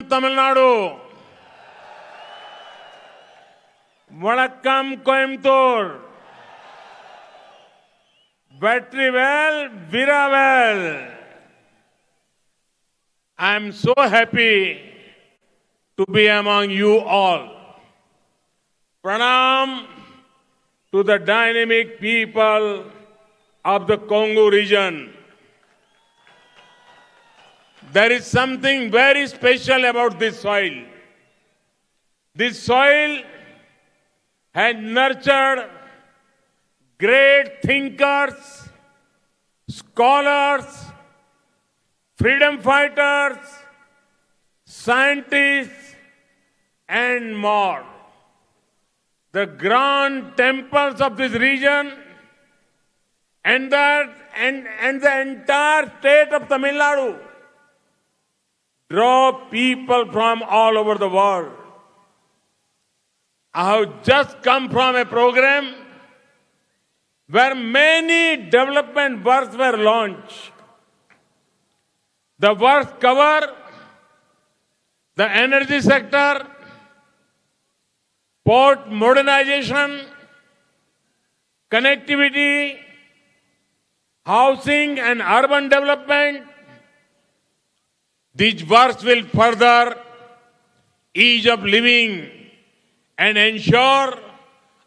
Tamil Nadu. Vanakkam Coimbatore. Vetrivel Viravel. I am so happy to be among you all. Pranam to the dynamic people of the Congo region. There is something very special about this soil. This soil has nurtured great thinkers, scholars, freedom fighters, scientists, and more. The grand temples of this region and the entire state of Tamil Nadu draw people from all over the world. I have just come from a program where many development works were launched. The works cover the energy sector, port modernization, connectivity, housing and urban development. These works will further ease of living and ensure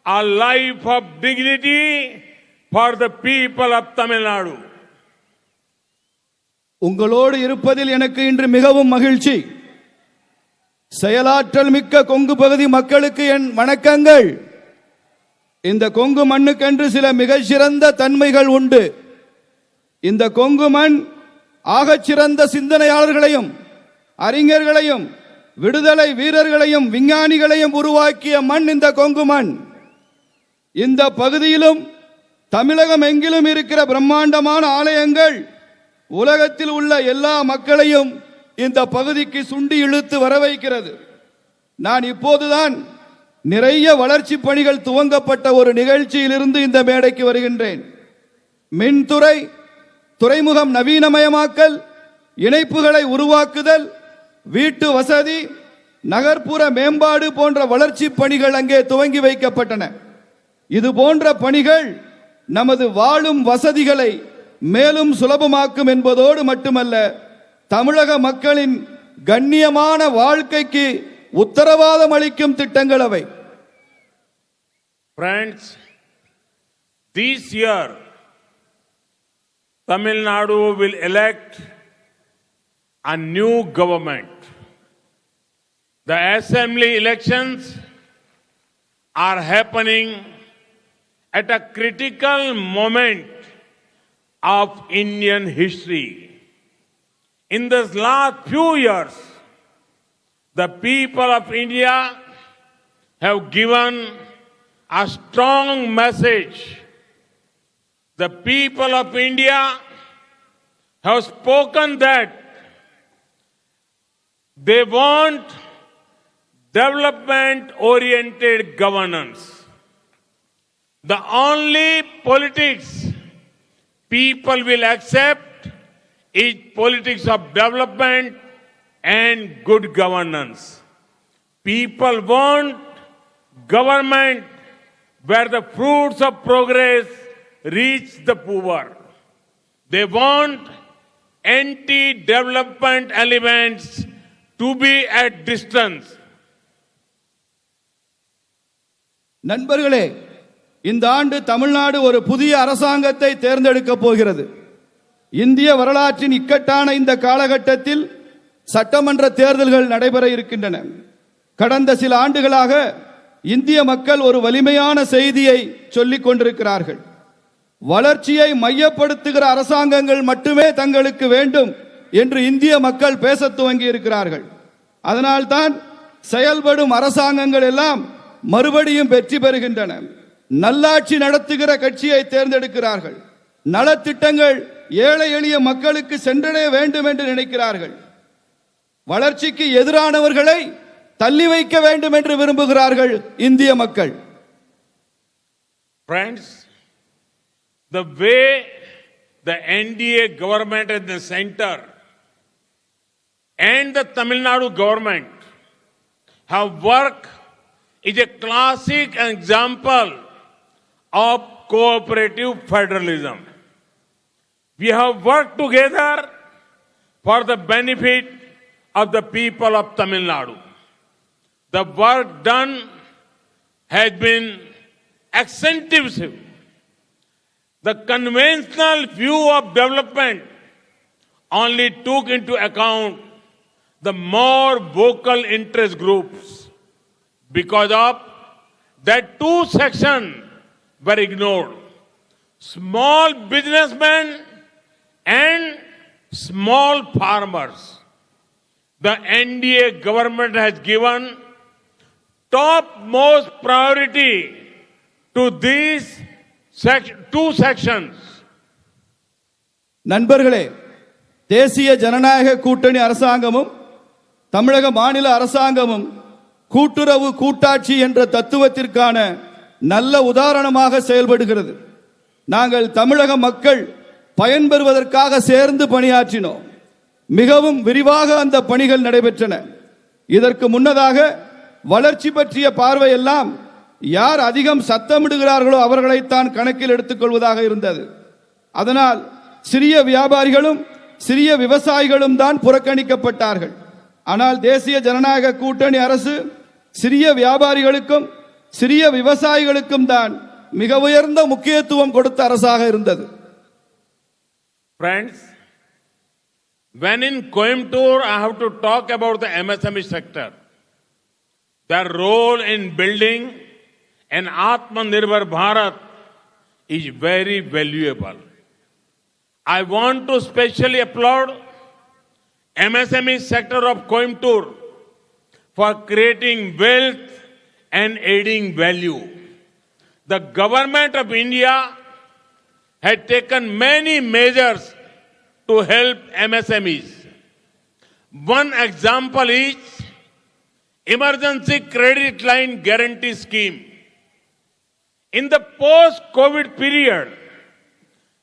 a life of dignity for the people of Tamil Nadu. உங்களோடு இருப்பதில் எனக்கு இன்று மிகவும் மகிழ்ச்சி. செயலாற்றல் மிக்க கொங்கு பகுதி மக்களுக்கு என் வணக்கங்கள். இந்த கொங்கு மண்ணுக்கென்று சில மிகச்சிறந்த தன்மைகள் உண்டு. இந்த கொங்கு மண் ஆகச்சிறந்த சிந்தனையாளர்களையும் அறிஞர்களையும் விடுதலை வீரர்களையும் விஞ்ஞானிகளையும் உருவாக்கிய மண் இந்த கொங்கு மண். இந்த பகுதியிலும் தமிழகம் எங்கிலும் இருக்கிற பிரம்மாண்டமான ஆலயங்கள் உலகத்தில் உள்ள எல்லா மக்களையும் இந்த பகுதிக்கு சுண்டி இழுத்து வர வைக்கிறது. நான் இப்போதுதான் நிறைய வளர்ச்சி பணிகள் துவங்கப்பட்ட ஒரு நிகழ்ச்சியிலிருந்து இந்த மேடைக்கு வருகின்றேன். மின்துறை, துறைமுகம் நவீனமயமாக்கல், இணைப்புகளை உருவாக்குதல், வீட்டு வசதி, நகர்ப்புற மேம்பாடு போன்ற வளர்ச்சி பணிகள் அங்கே துவங்கி வைக்கப்பட்டன. இது போன்ற பணிகள் நமது வாழும் வசதிகளை மேலும் சுலபமாக்கும் என்பதோடு மட்டுமல்ல, தமிழக மக்களின் கண்ணியமான வாழ்க்கைக்கு உத்தரவாதம் அளிக்கும் திட்டங்கள் அவை. Friends, this year Tamil Nadu will elect a new government. The assembly elections are happening at a critical moment of Indian history. In this last few years, the people of India have given a strong message. The people of India have spoken that they want development-oriented governance. The only politics people will accept is politics of development and good governance. People want government where the fruits of progress reach the poor. They want anti-development elements to be at distance. நண்பர்களே, இந்த ஆண்டு தமிழ்நாடு ஒரு புதிய அரசாங்கத்தை தேர்ந்தெடுக்க போகிறது. இந்திய வரலாற்றின் இக்கட்டான இந்த காலகட்டத்தில் சட்டமன்ற தேர்தல்கள் நடைபெற இருக்கின்றன. கடந்த சில ஆண்டுகளாக இந்திய மக்கள் ஒரு வலிமையான செய்தியை சொல்லிக் கொண்டிருக்கிறார்கள். வளர்ச்சியை மையப்படுத்துகிற அரசாங்கங்கள் மட்டுமே தங்களுக்கு வேண்டும் என்று இந்திய மக்கள் பேச துவங்கி இருக்கிறார்கள். அதனால்தான் செயல்படும் அரசாங்கங்கள் எல்லாம் மறுபடியும் வெற்றி பெறுகின்றன. நல்லாட்சி நடத்துகிற கட்சியை தேர்ந்தெடுக்கிறார்கள். நலத்திட்டங்கள் ஏழை எளிய மக்களுக்கு சென்றடைய வேண்டும் என்று நினைக்கிறார்கள். வளர்ச்சிக்கு எதிரானவர்களை தள்ளி வைக்க வேண்டும் என்று விரும்புகிறார்கள் இந்திய மக்கள். Friends, the way the NDA government in the center and the Tamil Nadu government have worked is a classic example of cooperative federalism. We have worked together for the benefit of the people of Tamil Nadu. The work done has been extensive. The conventional view of development only took into account the more vocal interest groups. Because of that, two sections were ignored: small businessmen and small farmers. The NDA government has given topmost priority to these two sections. நண்பர்களே, தேசிய ஜனநாயக கூட்டணி அரசாங்கமும் தமிழக மாநில அரசாங்கமும் கூட்டுறவு கூட்டாட்சி என்ற தத்துவத்திற்கான நல்ல உதாரணமாக செயல்படுகிறது. நாங்கள் தமிழக மக்கள் பயன்பெறுவதற்காக சேர்ந்து பணியாற்றினோம். மிகவும் விரிவாக அந்த பணிகள் நடைபெற்றன. இதற்கு முன்னதாக வளர்ச்சி பற்றிய பார்வை எல்லாம் யார் அதிகம் சத்தமிடுகிறார்களோ அவர்களைத்தான் கணக்கில் எடுத்துக் கொள்வதாக இருந்தது. அதனால் சிறிய வியாபாரிகளும் சிறிய விவசாயிகளும் தான் புறக்கணிக்கப்பட்டார்கள். ஆனால் தேசிய ஜனநாயக கூட்டணி அரசு சிறிய வியாபாரிகளுக்கும் சிறிய விவசாயிகளுக்கும் தான் மிக உயர்ந்த முக்கியத்துவம் கொடுத்த அரசாக இருந்தது. Friends, when in Coimbatore I have to talk about the MSME sector, their role in building an Atmanirbhar Bharat is very valuable. I want to specially applaud MSME sector of Coimbatore for creating wealth and adding value. The government of India had taken many measures to help MSMEs. One example is Emergency Credit Line Guarantee Scheme. In the post-COVID period,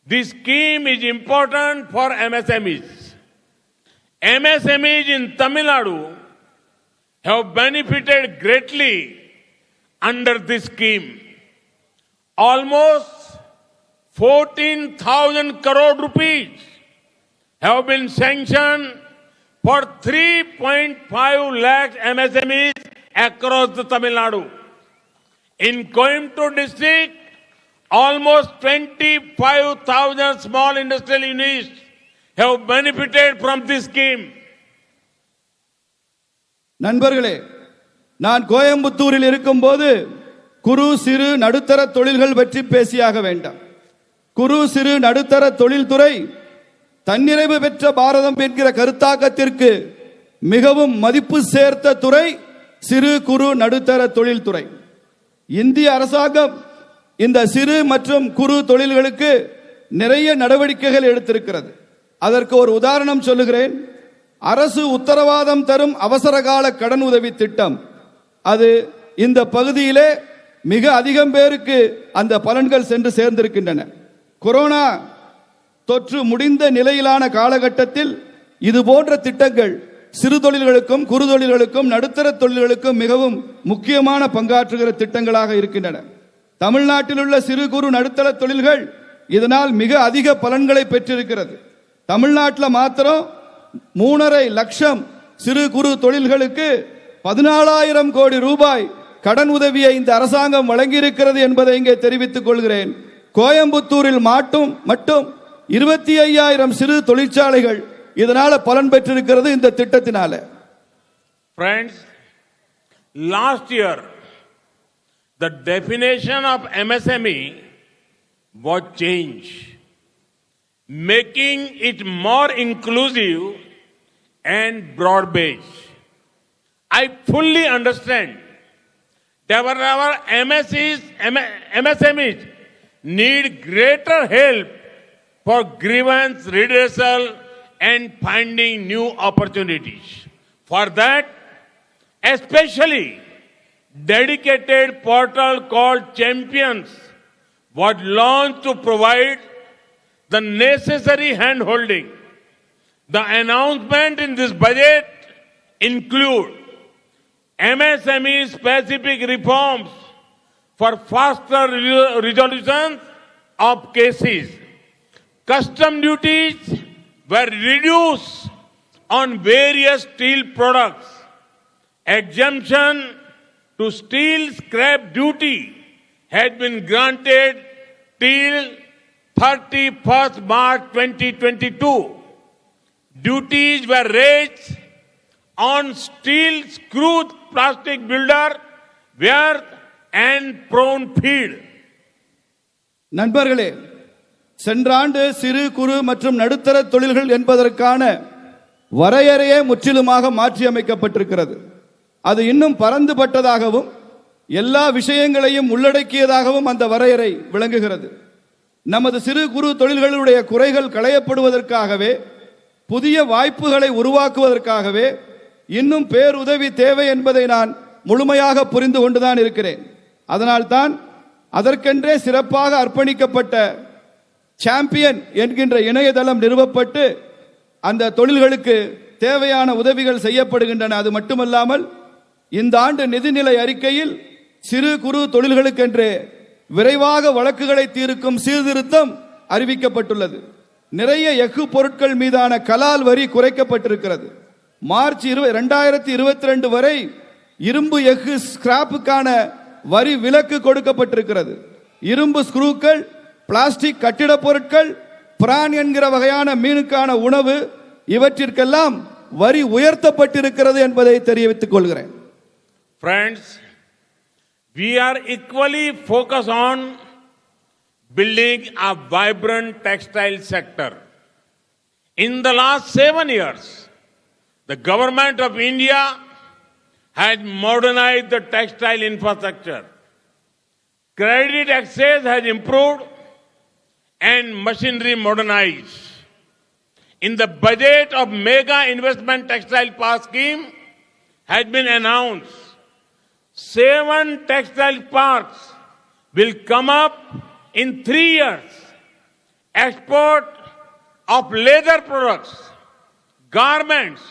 this scheme is important for MSMEs. MSMEs in Tamil Nadu have benefited greatly under this scheme. Almost 14,000 crore rupees have been sanctioned for 3.5 lakh MSMEs across the Tamil Nadu. In Coimbatore district, almost 25,000 small industrial units have benefited from this scheme. நண்பர்களே, நான் கோயம்புத்தூரில் இருக்கும்போது குறு சிறு நடுத்தர தொழில்கள் பற்றி பேசியாக வேண்டாம். குறு சிறு நடுத்தர தொழில்துறை தன்னிறைவு பெற்ற பாரதம் என்கிற கருத்தாக்கத்திற்கு மிகவும் மதிப்பு சேர்த்த துறை சிறு குறு நடுத்தர தொழில்துறை. இந்திய அரசாங்கம் இந்த சிறு மற்றும் குறு தொழில்களுக்கு நிறைய நடவடிக்கைகள் எடுத்திருக்கிறது. அதற்கு ஒரு உதாரணம் சொல்லுகிறேன். அரசு உத்தரவாதம் தரும் அவசரகால கடன் உதவி திட்டம், அது இந்த பகுதியிலே மிக அதிகம் பேருக்கு அந்த பலன்கள் சென்று சேர்ந்திருக்கின்றன. கொரோனா தொற்று முடிந்த நிலையிலான காலகட்டத்தில் இது போன்ற திட்டங்கள் சிறு தொழில்களுக்கும் குறு தொழில்களுக்கும் நடுத்தர தொழில்களுக்கும் மிகவும் முக்கியமான பங்காற்றுகிற திட்டங்களாக இருக்கின்றன. தமிழ்நாட்டில் உள்ள சிறு குறு நடுத்தர தொழில்கள் இதனால் மிக அதிக பலன்களை பெற்றிருக்கிறது. தமிழ்நாட்டில் மாத்திரம் 3.5 லட்சம் சிறு குறு தொழில்களுக்கு 14,000 கோடி ரூபாய் கடன் உதவியை இந்த அரசாங்கம் வழங்கியிருக்கிறது என்பதை இங்கே தெரிவித்துக் கொள்கிறேன். கோயம்புத்தூரில் மட்டும் 25,000 சிறு தொழிற்சாலைகள் இதனால பலன் பெற்றிருக்கிறது இந்த திட்டத்தினால. Friends, last year the definition of MSME was changed, making it more inclusive and broad-based. I fully understand that our MSMEs need greater help for grievance redressal and finding new opportunities. For that, especially dedicated portal called Champions was launched to provide the necessary handholding. The announcement in this budget include MSME specific reforms for faster resolution of cases. Custom duties were reduced on various steel products. Exemption to steel scrap duty had been granted till 31st March 2022. Duties were raised on steel screw plastic builder, wear and prone feed. நண்பர்களே, சென்ற ஆண்டு சிறு குறு மற்றும் நடுத்தர தொழில்கள் என்பதற்கான வரையறையே முற்றிலுமாக மாற்றியமைக்கப்பட்டிருக்கிறது. அது இன்னும் பரந்துபட்டதாகவும் எல்லா விஷயங்களையும் உள்ளடக்கியதாகவும் அந்த வரையறை விளங்குகிறது. நமது சிறு குறு தொழில்களுடைய குறைகள் களையப்படுவதற்காகவே, புதிய வாய்ப்புகளை உருவாக்குவதற்காகவே இன்னும் பேருதவி தேவை என்பதை நான் முழுமையாக புரிந்து கொண்டுதான் இருக்கிறேன். அதனால்தான் அதற்கென்றே சிறப்பாக அர்ப்பணிக்கப்பட்ட சாம்பியன் என்கின்ற இணையதளம் நிறுவப்பட்டு அந்த தொழில்களுக்கு தேவையான உதவிகள் செய்யப்படுகின்றன. அது மட்டுமல்லாமல் இந்த ஆண்டு நிதிநிலை அறிக்கையில் சிறு குறு தொழில்களுக்கென்று விரைவாக வழக்குகளை தீர்க்கும் சீர்திருத்தம் அறிவிக்கப்பட்டுள்ளது. நிறைய எஃகு பொருட்கள் மீதான கலால் வரி குறைக்கப்பட்டிருக்கிறது. மார்ச் 2022 வரை இரும்பு எஃகு ஸ்கிராப்புக்கான வரி விலக்கு கொடுக்கப்பட்டிருக்கிறது. இரும்பு ஸ்க்ரூக்கள், பிளாஸ்டிக் கட்டிட பொருட்கள், பிரான் என்கிற வகையான மீனுக்கான உணவு இவற்றிற்கெல்லாம் வரி உயர்த்தப்பட்டிருக்கிறது என்பதை தெரிவித்துக் கொள்கிறேன். Friends, we are equally focused on building a vibrant textile sector. In the last 7 years, the government of India has modernized the textile infrastructure. Credit access has improved and machinery modernized. In the budget of Mega Investment Textile Park scheme has been announced. 7 textile parks will come up in 3 years. Export of leather products, garments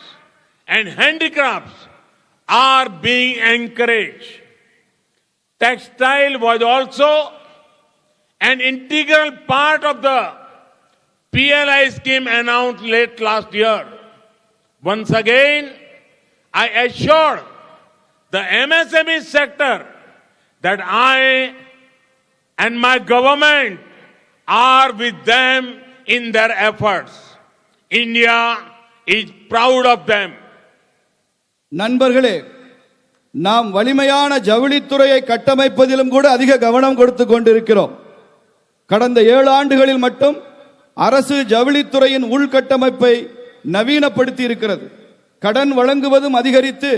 and handicrafts are being encouraged. Textile was also an integral part of the PLI scheme announced late last year. Once again, I assure the MSME sector that I and my government are with them in their efforts. India is proud of them. நண்பர்களே, நாம் வலிமையான ஜவுளித்துறையை கட்டமைப்பதிலும் கூட அதிக கவனம் கொடுத்து கொண்டிருக்கிறோம். கடந்த 7 ஆண்டுகளில் மட்டும் அரசு ஜவுளித்துறையின் உள்கட்டமைப்பை நவீனப்படுத்தி இருக்கிறது. கடன் வழங்குவதும் அதிகரித்து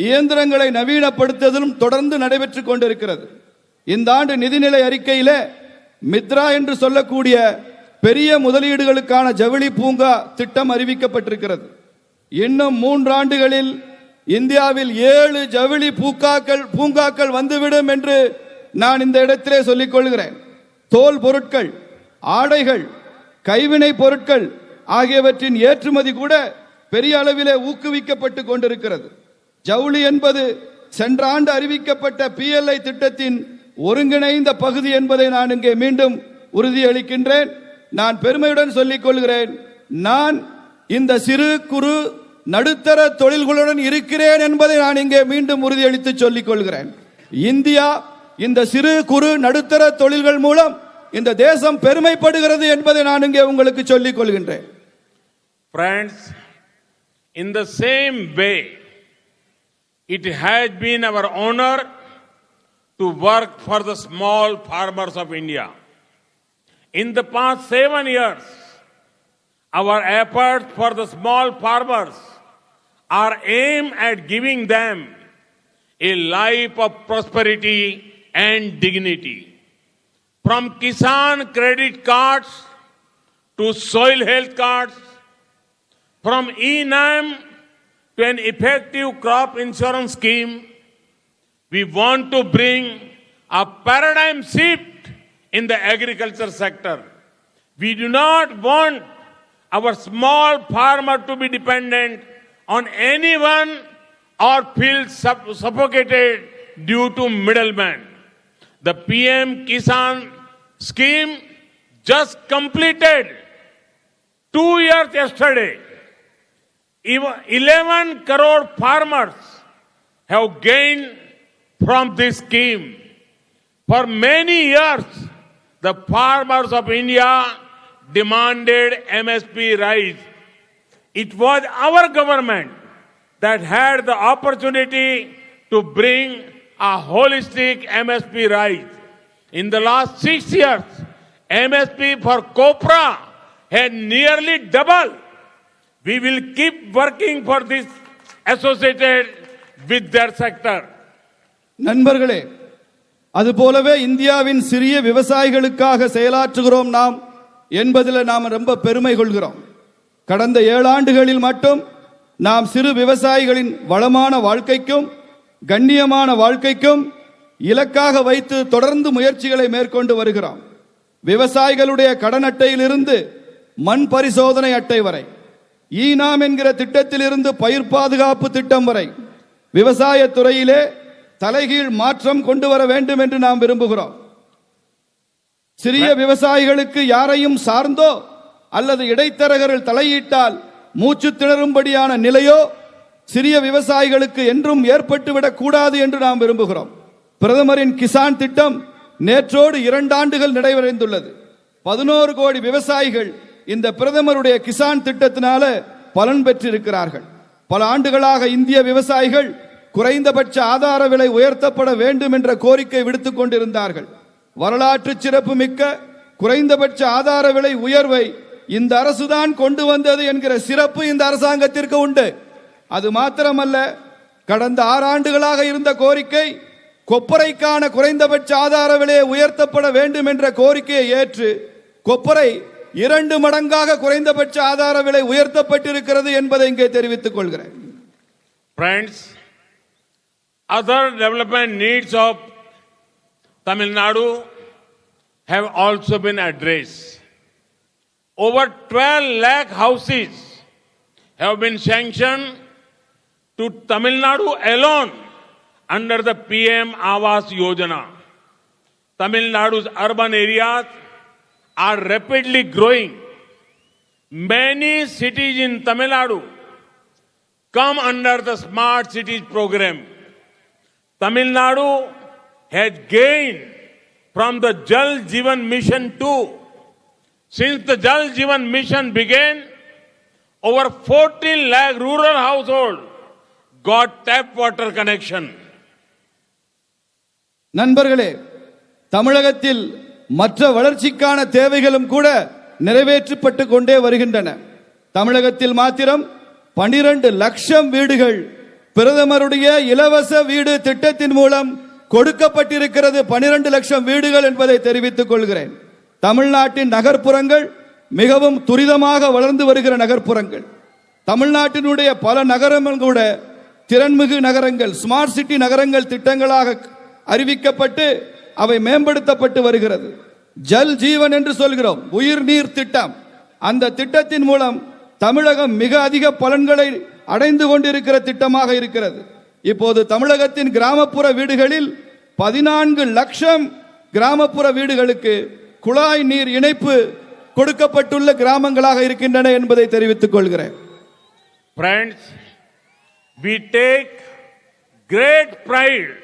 இயந்திரங்களை நவீனப்படுத்துவதும் தொடர்ந்து நடைபெற்றுக் கொண்டிருக்கிறது. இந்த ஆண்டு நிதிநிலை அறிக்கையில மித்ரா என்று சொல்லக்கூடிய பெரிய முதலீடுகளுக்கான ஜவுளி பூங்கா திட்டம் அறிவிக்கப்பட்டிருக்கிறது. இன்னும் 3 ஆண்டுகளில் இந்தியாவில் 7 ஜவுளி பூங்காக்கள் வந்துவிடும் என்று நான் இந்த இடத்திலே சொல்லிக் கொள்கிறேன். தோல் பொருட்கள், ஆடைகள், கைவினை பொருட்கள் ஆகியவற்றின் ஏற்றுமதி கூட பெரிய அளவிலே ஊக்குவிக்கப்பட்டு கொண்டிருக்கிறது. ஜவுளி என்பது சென்ற ஆண்டு அறிவிக்கப்பட்ட PLI திட்டத்தின் ஒருங்கிணைந்த பகுதி என்பதை நான் இங்கே மீண்டும் உறுதியளிக்கின்றேன். நான் பெருமையுடன் சொல்லிக் கொள்கிறேன், நான் இந்த சிறு குறு நடுத்தர தொழில்களுடன் இருக்கிறேன் என்பதை நான் இங்கே மீண்டும் உறுதியளித்து சொல்லிக் கொள்கிறேன். இந்தியா இந்த சிறு குறு நடுத்தர தொழில்கள் மூலம் இந்த தேசம் பெருமைப்படுகிறது என்பதை நான் இங்கே உங்களுக்கு சொல்லிக் கொள்கின்றேன். Friends, in the same way, it has been our honor to work for the small farmers of India. In the past 7 years, our efforts for the small farmers are aimed at giving them a life of prosperity and dignity. From Kisan credit cards to soil health cards, from e-NAM to an effective crop insurance scheme, we want to bring a paradigm shift in the agriculture sector. We do not want our small farmer to be dependent on anyone or feel suffocated due to middlemen. The PM Kisan scheme just completed 2 years yesterday. 11 crore farmers have gained from this scheme. For many years, the farmers of India demanded MSP rise. It was our government that had the opportunity to bring a holistic MSP rise. In the last 6 years, MSP for copra had nearly doubled. We will keep working for this associated with their sector. நண்பர்களே, அதுபோலவே இந்தியாவின் சிறிய விவசாயிகளுக்காக செயலாற்றுகிறோம் நாம் என்பதில் நாம் ரொம்ப பெருமை கொள்கிறோம். கடந்த 7 ஆண்டுகளில் மட்டும் நாம் சிறு விவசாயிகளின் வளமான வாழ்க்கைக்கும் கண்ணியமான வாழ்க்கைக்கும் இலக்காக வைத்து தொடர்ந்து முயற்சிகளை மேற்கொண்டு வருகிறோம். விவசாயிகளுடைய கடன் அட்டையிலிருந்து மண் பரிசோதனை அட்டை வரை, ஈனாம் என்கிற திட்டத்திலிருந்து பயிர் பாதுகாப்பு திட்டம் வரை விவசாய துறையிலே தலைகீழ் மாற்றம் கொண்டு வர வேண்டும் என்று நாம் விரும்புகிறோம். சிறிய விவசாயிகளுக்கு யாரையும் சார்ந்தோ அல்லது இடைத்தரகர்கள் தலையிட்டால் மூச்சு திணறும்படியான நிலையோ சிறிய விவசாயிகளுக்கு என்றும் ஏற்பட்டுவிடக் கூடாது என்று நாம் விரும்புகிறோம். பிரதமரின் கிசான் திட்டம் நேற்றோடு 2 ஆண்டுகள் நிறைவடைந்துள்ளது. 11 கோடி விவசாயிகள் இந்த பிரதமருடைய கிசான் திட்டத்தினால பலன் பெற்றிருக்கிறார்கள். பல ஆண்டுகளாக இந்திய விவசாயிகள் குறைந்தபட்ச ஆதார விலை உயர்த்தப்பட வேண்டும் என்ற கோரிக்கை விடுத்துக் கொண்டிருந்தார்கள். வரலாற்று சிறப்பு மிக்க குறைந்தபட்ச ஆதார விலை உயர்வை இந்த அரசுதான் கொண்டு வந்தது என்கிற சிறப்பு இந்த அரசாங்கத்திற்கு உண்டு. அது மாத்திரமல்ல, கடந்த 6 ஆண்டுகளாக இருந்த கோரிக்கை கொப்பரைக்கான குறைந்தபட்ச ஆதார விலையை உயர்த்தப்பட வேண்டும் என்ற கோரிக்கையை ஏற்று கொப்பரை 2 மடங்காக குறைந்தபட்ச ஆதார விலை உயர்த்தப்பட்டிருக்கிறது என்பதை இங்கே தெரிவித்துக் கொள்கிறேன். Friends, other development needs of Tamil Nadu have also been addressed. Over 12 lakh houses have been sanctioned to Tamil Nadu alone under the PM Awas Yojana. Tamil Nadu's urban areas are rapidly growing. Many cities in Tamil Nadu come under the Smart Cities program. Tamil Nadu has gained from the Jal Jeevan Mission too. Since the Jal Jeevan Mission began, over 14 lakh rural households got tap water connection. நண்பர்களே, தமிழகத்தில் மற்ற வளர்ச்சிக்கான தேவைகளும் கூட நிறைவேற்றப்பட்டு கொண்டே வருகின்றன. தமிழகத்தில் மாத்திரம் 12 லட்சம் வீடுகள் பிரதமருடைய இலவச வீடு திட்டத்தின் மூலம் கொடுக்கப்பட்டிருக்கிறது. 12 லட்சம் வீடுகள் என்பதை தெரிவித்துக் கொள்கிறேன். தமிழ்நாட்டின் நகர்ப்புறங்கள் மிகவும் துரிதமாக வளர்ந்து வருகிற நகர்ப்புறங்கள். தமிழ்நாட்டினுடைய பல நகரங்கள் கூட திறன்மிகு நகரங்கள், ஸ்மார்ட் சிட்டி நகரங்கள் திட்டங்களாக அறிவிக்கப்பட்டு அவை மேம்படுத்தப்பட்டு வருகிறது. ஜல் ஜீவன் என்று சொல்கிறோம், உயிர் நீர் திட்டம். அந்த திட்டத்தின் மூலம் தமிழகம் மிக அதிக பலன்களை அடைந்து கொண்டிருக்கிற திட்டமாக இருக்கிறது. இப்போது தமிழகத்தின் கிராமப்புற வீடுகளில் 14 லட்சம் கிராமப்புற வீடுகளுக்கு குழாய் நீர் இணைப்பு கொடுக்கப்பட்டுள்ள கிராமங்களாக இருக்கின்றன என்பதை தெரிவித்துக் கொள்கிறேன். Friends, we take great pride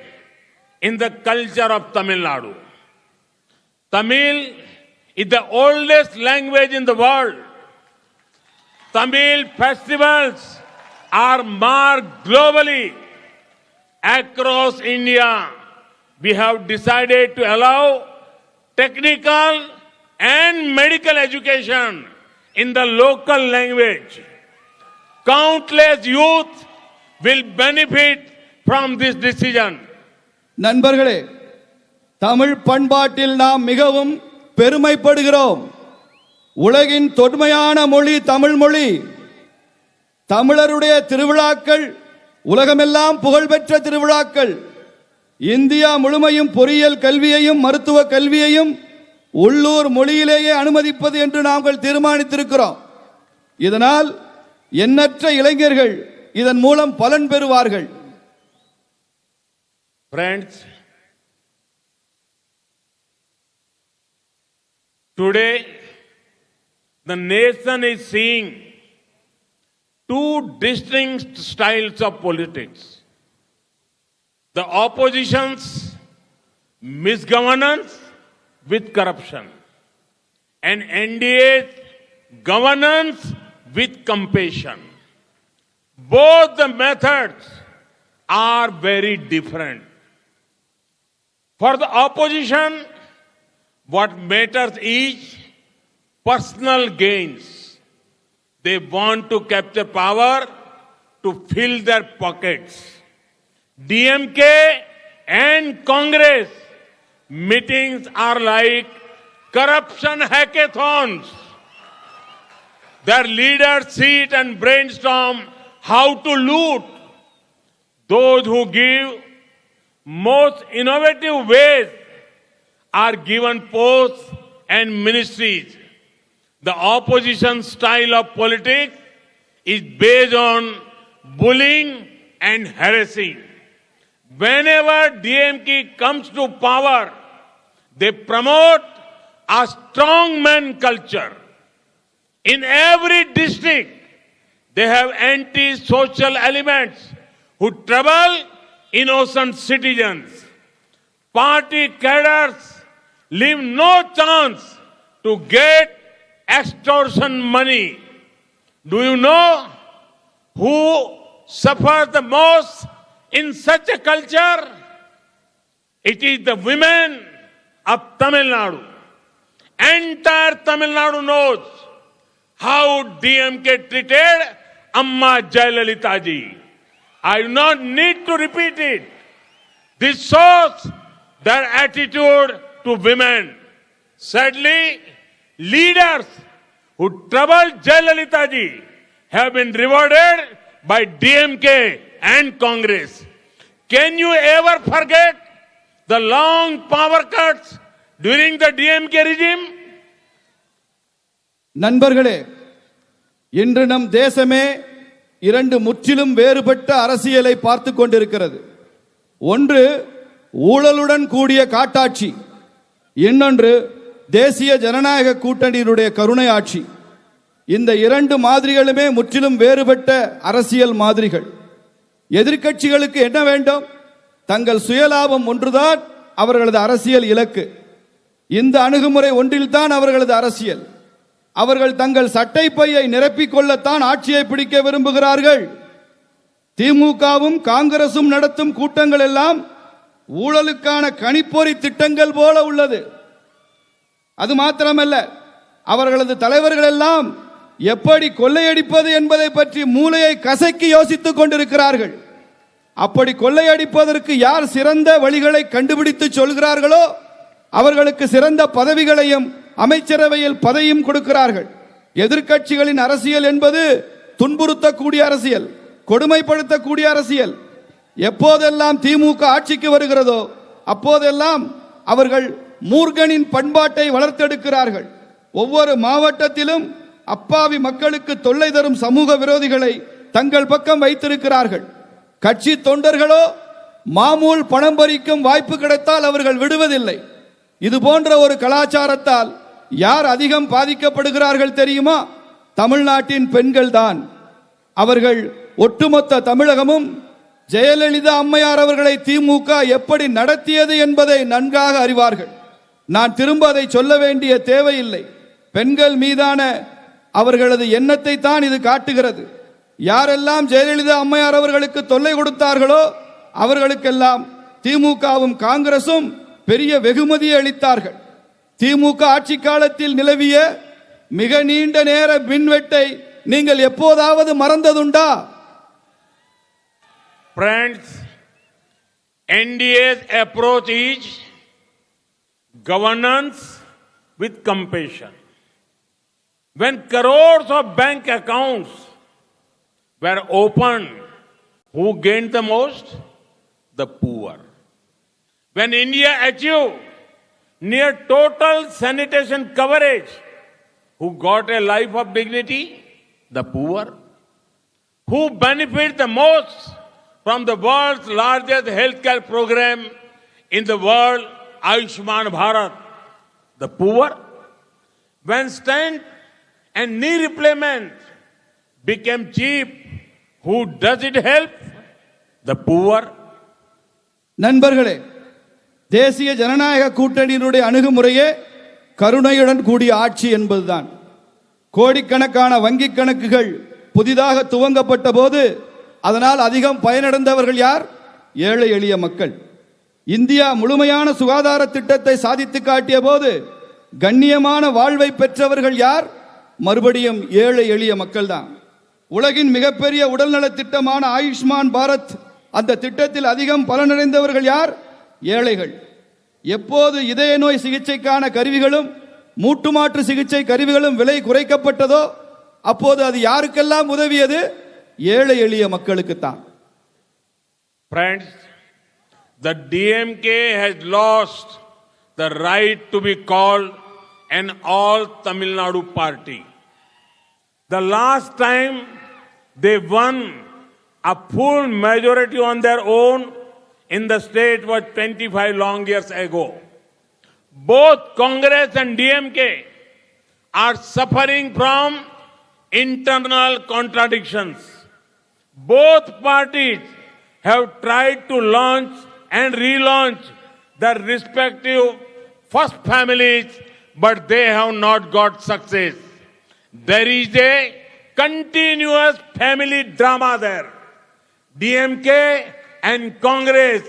in the culture of Tamil Nadu. Tamil is the oldest language in the world. Tamil festivals are marked globally. Across India, we have decided to allow technical and medical education in the local language. Countless youth will benefit from this decision. நண்பர்களே, தமிழ் பண்பாட்டில் நாம் மிகவும் பெருமைப்படுகிறோம். உலகின் தொன்மையான மொழி தமிழ் மொழி. தமிழருடைய திருவிழாக்கள் உலகமெல்லாம் புகழ்பெற்ற திருவிழாக்கள். இந்தியா முழுமையும் பொறியியல் கல்வியையும் மருத்துவ கல்வியையும் உள்ளூர் மொழியிலேயே அனுமதிப்பது என்று நாங்கள் தீர்மானித்திருக்கிறோம். இதனால் எண்ணற்ற இளைஞர்கள் இதன் மூலம் பலன் பெறுவார்கள். Friends, today the nation is seeing two distinct styles of politics. The opposition's misgovernance with corruption and NDA's governance with compassion. Both the methods are very different. For the opposition, what matters is personal gains. They want to capture power to fill their pockets. DMK and Congress meetings are like corruption hackathons. Their leaders sit and brainstorm how to loot. Those who give most innovative ways are given posts and ministries. The opposition style of politics is based on bullying and harassing. Whenever DMK comes to power, they promote a strongman culture. In every district, they have anti-social elements who trouble innocent citizens. Party cadres leave no chance to get extortion money. Do you know who suffers the most in such a culture? It is the women of Tamil Nadu. Entire Tamil Nadu knows how DMK treated Amma Jayalalitha ji. I do not need to repeat it. This shows their attitude to women. Sadly, leaders who troubled Jayalalitha ji have been rewarded by DMK and Congress. Can you ever forget the long power cuts during the DMK regime? நண்பர்களே, இன்று நம் தேசமே இரண்டு முற்றிலும் வேறுபட்ட அரசியலை பார்த்து கொண்டிருக்கிறது. ஒன்று ஊழலுடன் கூடிய காட்டாட்சி, இன்னொன்று தேசிய ஜனநாயக கூட்டணியினுடைய கருணை ஆட்சி. இந்த இரண்டு மாதிரிகளுமே முற்றிலும் வேறுபட்ட அரசியல் மாதிரிகள். எதிர்க்கட்சிகளுக்கு என்ன வேண்டும்? தங்கள் சுயலாபம் ஒன்றுதான் அவர்களது அரசியல் இலக்கு. இந்த அணுகுமுறை ஒன்றில்தான் அவர்களது அரசியல். அவர்கள் தங்கள் சட்டை பையை நிரப்பிக் கொள்ளத்தான் ஆட்சியை பிடிக்க விரும்புகிறார்கள். திமுகவும் காங்கிரசும் நடத்தும் கூட்டங்கள் எல்லாம் ஊழலுக்கான கணிப்பொறி திட்டங்கள் போல உள்ளது. அது மாத்திரமல்ல, அவர்களது தலைவர்கள் எல்லாம் எப்படி கொள்ளையடிப்பது என்பதை பற்றி மூளையை கசக்கி யோசித்துக் கொண்டிருக்கிறார்கள். அப்படி கொள்ளையடிப்பதற்கு யார் சிறந்த வழிகளை கண்டுபிடித்து சொல்கிறார்களோ அவர்களுக்கு சிறந்த பதவிகளையும் அமைச்சரவையில் பதவியும் கொடுக்கிறார்கள். எதிர்க்கட்சிகளின் அரசியல் என்பது துன்புறுத்தக்கூடிய அரசியல், கொடுமைப்படுத்தக்கூடிய அரசியல். எப்போதெல்லாம் திமுக ஆட்சிக்கு வருகிறதோ அப்போதெல்லாம் அவர்கள் மூர்கனின் பண்பாட்டை வளர்த்தெடுக்கிறார்கள். ஒவ்வொரு மாவட்டத்திலும் அப்பாவி மக்களுக்கு தொல்லை தரும் சமூக விரோதிகளை தங்கள் பக்கம் வைத்திருக்கிறார்கள். கட்சி தொண்டர்களோ மாமூல் பணம் பறிக்கும் வாய்ப்பு கிடைத்தால் அவர்கள் விடுவதில்லை. இது போன்ற ஒரு கலாச்சாரத்தால் யார் அதிகம் பாதிக்கப்படுகிறார்கள் தெரியுமா? தமிழ்நாட்டின் பெண்கள் தான். அவர்கள் ஒட்டுமொத்த தமிழகமும் ஜெயலலிதா அம்மையார் அவர்களை திமுக எப்படி நடத்தியது என்பதை நன்காக அறிவார்கள். நான் திரும்ப அதை சொல்ல வேண்டிய தேவையில்லை. பெண்கள் மீதான அவர்களது எண்ணத்தை தான் இது காட்டுகிறது. யாரெல்லாம் ஜெயலலிதா அம்மையார் அவர்களுக்கு தொல்லை கொடுத்தார்களோ அவர்களுக்கெல்லாம் திமுகவும் காங்கிரசும் பெரிய வெகுமதியை அளித்தார்கள். திமுக ஆட்சி காலத்தில் நிலவிய மிக நீண்ட நேர மின்வெட்டை நீங்கள் எப்போதாவது மறந்ததுண்டா? Friends, NDA's approach is governance with compassion. When crores of bank accounts were opened, who gained the most? The poor. When India achieved near total sanitation coverage, who got a life of dignity? The poor? Who benefit the most from the world's largest healthcare program in the world, Ayushman Bharat? The poor? When stent and knee replacement became cheap, who does it help? The poor. நண்பர்களே, தேசிய ஜனநாயக கூட்டணியினுடைய அணுகுமுறையே கருணையுடன் கூடிய ஆட்சி என்பதுதான். கோடிக்கணக்கான வங்கிக் கணக்குகள் புதிதாக துவங்கப்பட்ட போது அதனால் அதிகம் பயனடைந்தவர்கள் யார்? ஏழை எளிய மக்கள். இந்தியா முழுமையான சுகாதார திட்டத்தை சாதித்து காட்டிய போது கண்ணியமான வாழ்வை பெற்றவர்கள் யார்? மறுபடியும் ஏழை எளிய மக்கள் தான். உலகின் மிகப்பெரிய உடல்நல திட்டமான ஆயுஷ்மான் பாரத், அந்த திட்டத்தில் அதிகம் பலனடைந்தவர்கள் யார்? ஏழைகள். எப்போது இதய நோய் சிகிச்சைக்கான கருவிகளும் மூட்டு மாற்று சிகிச்சை கருவிகளும் விலை குறைக்கப்பட்டதோ அப்போது அது யாருக்கெல்லாம் உதவியது? ஏழை எளிய மக்களுக்குத்தான். Friends, the DMK has lost the right to be called an all Tamil Nadu party. The last time they won a full majority on their own in the state was 25 long years ago. Both Congress and DMK are suffering from internal contradictions. Both parties have tried to launch and relaunch their respective first families, but they have not got success. There is a continuous family drama there. DMK and Congress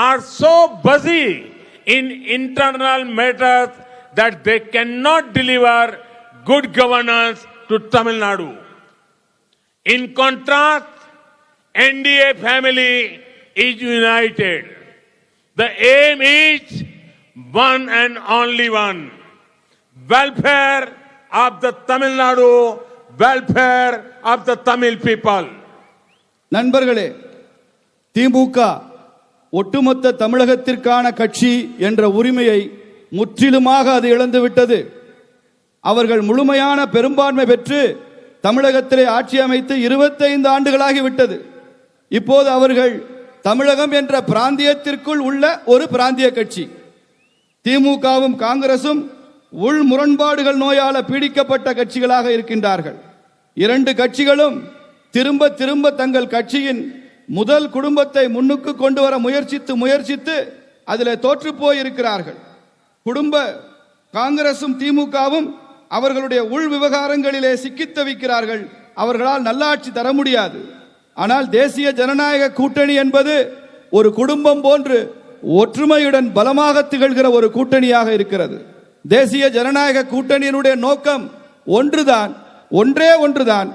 are so busy in internal matters that they cannot deliver good governance to Tamil Nadu. In contrast, NDA family is united. The aim is one and only one: welfare of the Tamil Nadu, welfare of the Tamil people. நண்பர்களே, திமுக ஒட்டுமொத்த தமிழகத்திற்கான கட்சி என்ற உரிமையை முற்றிலுமாக அது இழந்துவிட்டது. அவர்கள் முழுமையான பெரும்பான்மை பெற்று தமிழகத்திலே ஆட்சி அமைத்து 25 ஆண்டுகளாகிவிட்டது. இப்போது அவர்கள் தமிழகம் என்ற பிராந்தியத்திற்குள் உள்ள ஒரு பிராந்திய கட்சி. திமுகவும் காங்கிரசும் உள் முரண்பாடுகள் நோயால பீடிக்கப்பட்ட கட்சிகளாக இருக்கின்றார்கள். இரண்டு கட்சிகளும் திரும்ப திரும்ப தங்கள் கட்சியின் முதல் குடும்பத்தை முன்னுக்கு கொண்டு வர முயற்சித்து அதில் தோற்று போயிருக்கிறார்கள். காங்கிரசும் திமுகவும் அவர்களுடைய உள் விவகாரங்களிலே சிக்கித் தவிக்கிறார்கள். அவர்களால் நல்லாட்சி தர முடியாது. ஆனால் தேசிய ஜனநாயக கூட்டணி என்பது ஒரு குடும்பம் போன்று ஒற்றுமையுடன் பலமாக திகழ்கிற ஒரு கூட்டணியாக இருக்கிறது. தேசிய ஜனநாயக கூட்டணியினுடைய நோக்கம் ஒன்றே ஒன்றுதான்.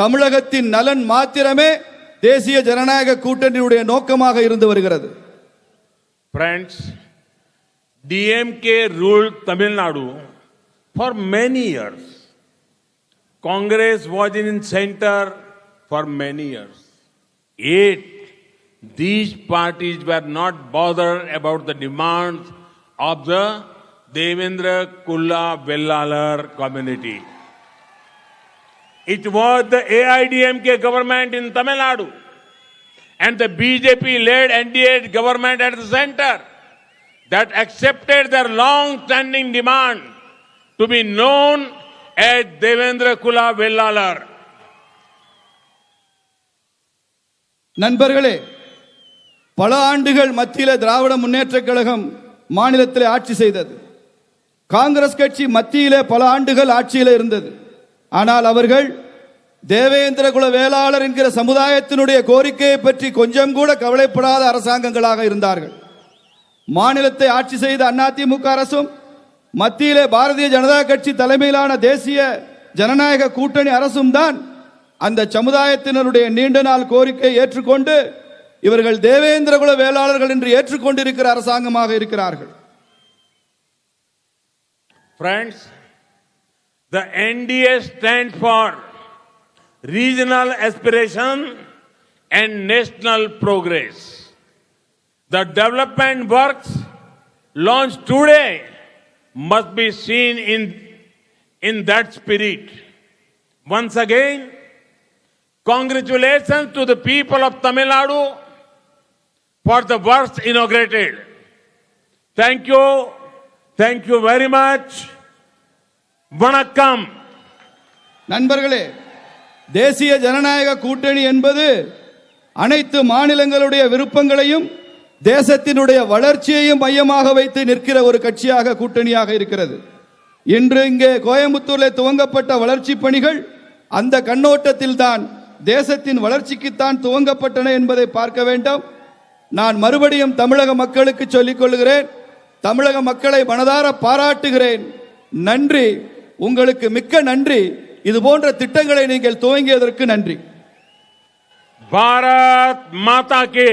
தமிழகத்தின் நலன் மாத்திரமே தேசிய ஜனநாயக கூட்டணியுடைய நோக்கமாக இருந்து வருகிறது. Friends, DMK ruled Tamil Nadu for many years. Congress was in center for many years. Yet, these parties were not bothered about the demands of the Devendra Kulla Vellalar community. It was the AIDMK government in Tamil Nadu and the BJP-led NDA government at the center that accepted their long-standing demand to be known as Devendra Kulla Vellalar. நண்பர்களே, பல ஆண்டுகள் மத்தியில திராவிட முன்னேற்றக் கழகம் மாநிலத்தில் ஆட்சி செய்தது. காங்கிரஸ் கட்சி மத்தியிலே பல ஆண்டுகள் ஆட்சியில் இருந்தது. ஆனால் அவர்கள் தேவேந்திர குல வேளாளர் என்கிற சமுதாயத்தினுடைய கோரிக்கையை பற்றி கொஞ்சம் கூட கவலைப்படாத அரசாங்கங்களாக இருந்தார்கள். மாநிலத்தை ஆட்சி செய்த அதிமுக அரசும் மத்தியிலே பாரதிய ஜனதா கட்சி தலைமையிலான தேசிய ஜனநாயக கூட்டணி அரசும் தான் அந்த சமுதாயத்தினருடைய நீண்ட நாள் கோரிக்கை ஏற்றுக்கொண்டு இவர்கள் தேவேந்திர குல வேளாளர்கள் என்று ஏற்றுக்கொண்டிருக்கிற அரசாங்கமாக இருக்கிறார்கள். Friends, the NDA stands for regional aspiration and national progress. The development works launched today must be seen in that spirit. Once again, Congratulations to the people of Tamil Nadu for the works inaugurated. Thank you. Thank you very much. Vanakkam. நண்பர்களே, தேசிய ஜனநாயக கூட்டணி என்பது அனைத்து மாநிலங்களுடைய விருப்பங்களையும் தேசத்தினுடைய வளர்ச்சியையும் மையமாக வைத்து நிற்கிற ஒரு கட்சியாக கூட்டணியாக இருக்கிறது. இன்று இங்கே கோயம்புத்தூரில் துவங்கப்பட்ட வளர்ச்சி பணிகள் அந்த கண்ணோட்டத்தில் தான் தேசத்தின் வளர்ச்சிக்குத்தான் துவங்கப்பட்டன என்பதை பார்க்க வேண்டும். நான் மறுபடியும் தமிழக மக்களுக்கு சொல்லிக் கொள்கிறேன், தமிழக மக்களை மனதார பாராட்டுகிறேன். நன்றி, உங்களுக்கு மிக்க நன்றி. இது போன்ற திட்டங்களை நீங்கள் துவங்கியதற்கு நன்றி. பாரத் மாதா கே